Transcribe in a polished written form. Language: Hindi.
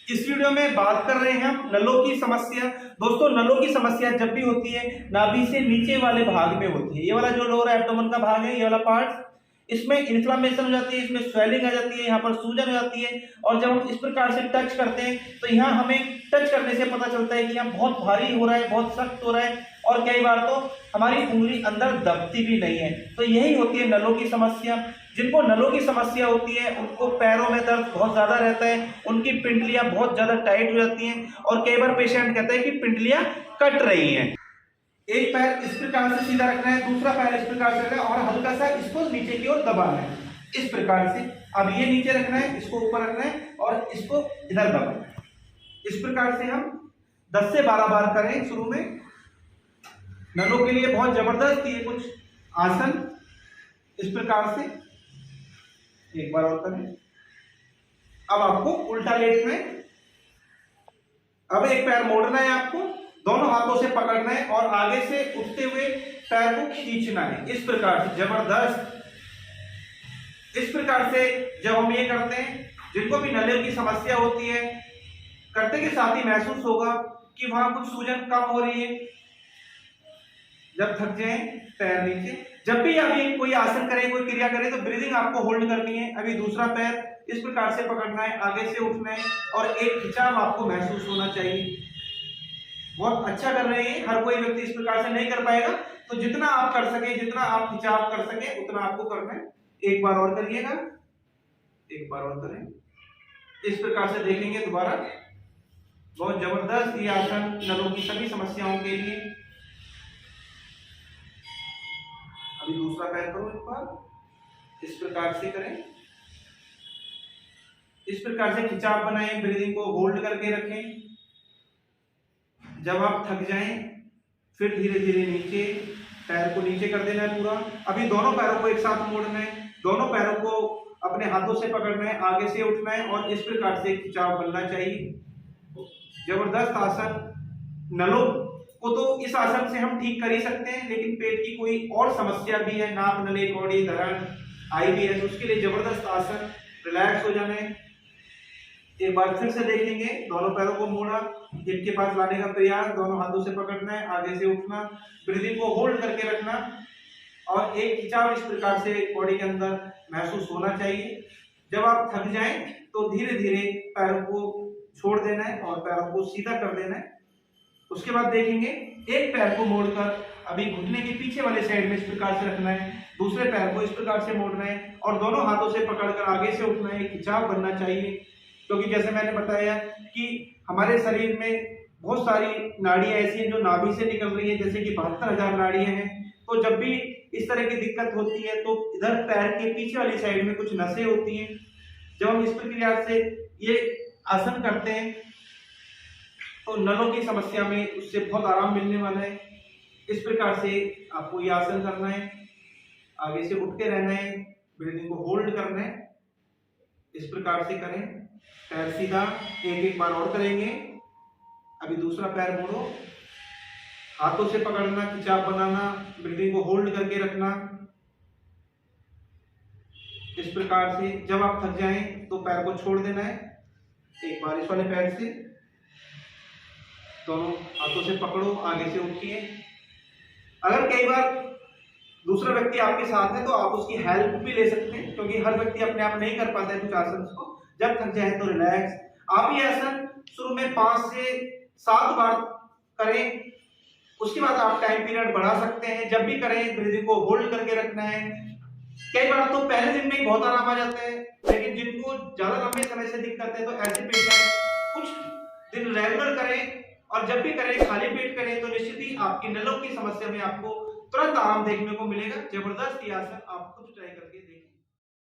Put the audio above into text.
इस वीडियो में बात कर रहे हैं हम नलों की समस्या। दोस्तों, नलों की समस्या जब भी होती है नाभि से नीचे वाले भाग में होती है। ये वाला जो लोअर एब्डोमेन का भाग है, ये वाला पार्ट, इसमें इन्फ्लामेशन हो जाती है, इसमें स्वेलिंग आ जाती है, यहाँ पर सूजन हो जाती है। और जब हम इस प्रकार से टच करते हैं तो यहाँ हमें टच करने से पता चलता है कि यहाँ बहुत भारी हो रहा है, बहुत सख्त हो रहा है, और कई बार तो हमारी उंगली अंदर दबती भी नहीं है। तो यही होती है नलों की समस्या। जिनको नलों की समस्या होती है उनको पैरों में दर्द बहुत ज़्यादा रहता है, उनकी पिंडलियाँ बहुत ज़्यादा टाइट हो जाती हैं, और कई बार पेशेंट कहते हैं कि पिंडलियाँ कट रही हैं। एक पैर इस प्रकार से सीधा रखना है, दूसरा पैर इस प्रकार से रखना है, और हल्का सा इसको नीचे की ओर दबाना है इस प्रकार से। अब ये नीचे रखना है, इसको ऊपर रखना है, और इसको इधर दबाना है। इस प्रकार से हम 10 से 12 बार करें शुरू में। नलों के लिए बहुत जबरदस्त ये कुछ आसन इस प्रकार से एक बार और करें। अब आपको उल्टा लेटना है। अब एक पैर मोड़ना है, आपको दोनों हाथों से पकड़ना है और आगे से उठते हुए पैर को खींचना है इस प्रकार से, जबरदस्त। इस प्रकार से जब हम ये करते हैं, जिनको भी नलों की समस्या होती है, करते के साथ ही महसूस होगा कि वहां कुछ सूजन कम हो रही है। जब थक जाए पैर नीचे, जब भी आप ये कोई आसन करें, कोई क्रिया करें, तो ब्रीदिंग आपको होल्ड करनी है। अभी दूसरा पैर इस प्रकार से पकड़ना है, आगे से उठना है, और एक खिंचाव आपको महसूस होना चाहिए। बहुत अच्छा कर रहे हैं। हर कोई व्यक्ति इस प्रकार से नहीं कर पाएगा, तो जितना आप कर सके, जितना आप खिंचाव कर सके, उतना आपको करना है। एक बार और करिएगा, एक बार और करें, इस प्रकार से देखेंगे दोबारा। बहुत जबरदस्त ये आसन नलों की सभी समस्याओं के लिए। अभी दूसरा पैर करो, एक बार इस प्रकार से करें, इस प्रकार से खिंचाव बनाएं, ब्रीदिंग को होल्ड करके रखें। जब आप थक जाएं फिर धीरे धीरे नीचे, पैर को नीचे कर देना है पूरा। अभी दोनों पैरों को एक साथ मोड़ना है, दोनों पैरों को अपने हाथों से पकड़ना है, आगे से उठना है, और इस प्रकार से खिंचाव बनना चाहिए। जबरदस्त आसन। नलों को तो इस आसन से हम ठीक कर ही सकते हैं, लेकिन पेट की कोई और समस्या भी है, नाक नली कौड़ी धरण IBS, उसके लिए जबरदस्त आसन। रिलैक्स हो जाना है। एक बार फिर से देखेंगे, दोनों पैरों को मोड़ा, हिप के पास लाने का प्रयास, दोनों हाथों से पकड़ना है, आगे से उठना, ब्रीदिंग को होल्ड करके रखना, और एक खिंचाव इस प्रकार से बॉडी के अंदर महसूस होना चाहिए। जब आप थक जाएं तो धीरे धीरे पैरों को छोड़ देना है और पैरों को सीधा कर देना है। उसके बाद देखेंगे, एक पैर को मोड़कर अभी घुटने के पीछे वाले साइड में इस प्रकार से रखना है, दूसरे पैर को इस प्रकार से मोड़ना है, और दोनों हाथों से पकड़कर आगे से उठना है। खिंचाव बनना चाहिए, क्योंकि जैसे मैंने बताया कि हमारे शरीर में बहुत सारी नाड़ियां ऐसी हैं जो नाभि से निकल रही हैं, जैसे कि 72,000 नाड़ियां हैं। तो जब भी इस तरह की दिक्कत होती है तो इधर पैर के पीछे वाली साइड में कुछ नसें होती हैं। जब हम इस प्रक्रिया से ये आसन करते हैं तो नलों की समस्या में उससे बहुत आराम मिलने वाला है। इस प्रकार से आपको ये आसन करना है, आगे से उठ के रहना है, ब्रीदिंग को होल्ड करना है। इस प्रकार से करें, पैर सीधा, एक बार और करेंगे। अभी दूसरा पैर मोड़ो, हाथों से पकड़ना, खिंचाव बनाना, ब्रीदिंग को होल्ड करके रखना। इस प्रकार से जब आप थक जाएं तो पैर को छोड़ देना है। एक बार इस वाले पैर से दोनों हाथों से पकड़ो, आगे से उठिए। अगर कई बार दूसरा व्यक्ति आपके साथ है तो आप उसकी हेल्प भी ले सकते हैं, क्योंकि हर व्यक्ति अपने आप नहीं कर पाता है कुछ आसन को। जब थक जाए तो रिलैक्स। आप ये आसन शुरू में 5 से 7 बार करें, उसके बाद आप टाइम पीरियड बढ़ा सकते हैं। जब भी करें ब्रीदिंग को होल्ड करके रखना है। कई बार तो पहले दिन में ही बहुत आराम आ जाता है, लेकिन जिनको ज्यादा लंबे समय से दिक्कत है तो ऐसे पेशेंट कुछ दिन रेगुलर करें, और जब भी करें खाली पेट करें, तो निश्चित ही आपकी नलों की समस्या में आपको तुरंत आराम देखने को मिलेगा। जबरदस्त ये आसन आप खुद ट्राई करके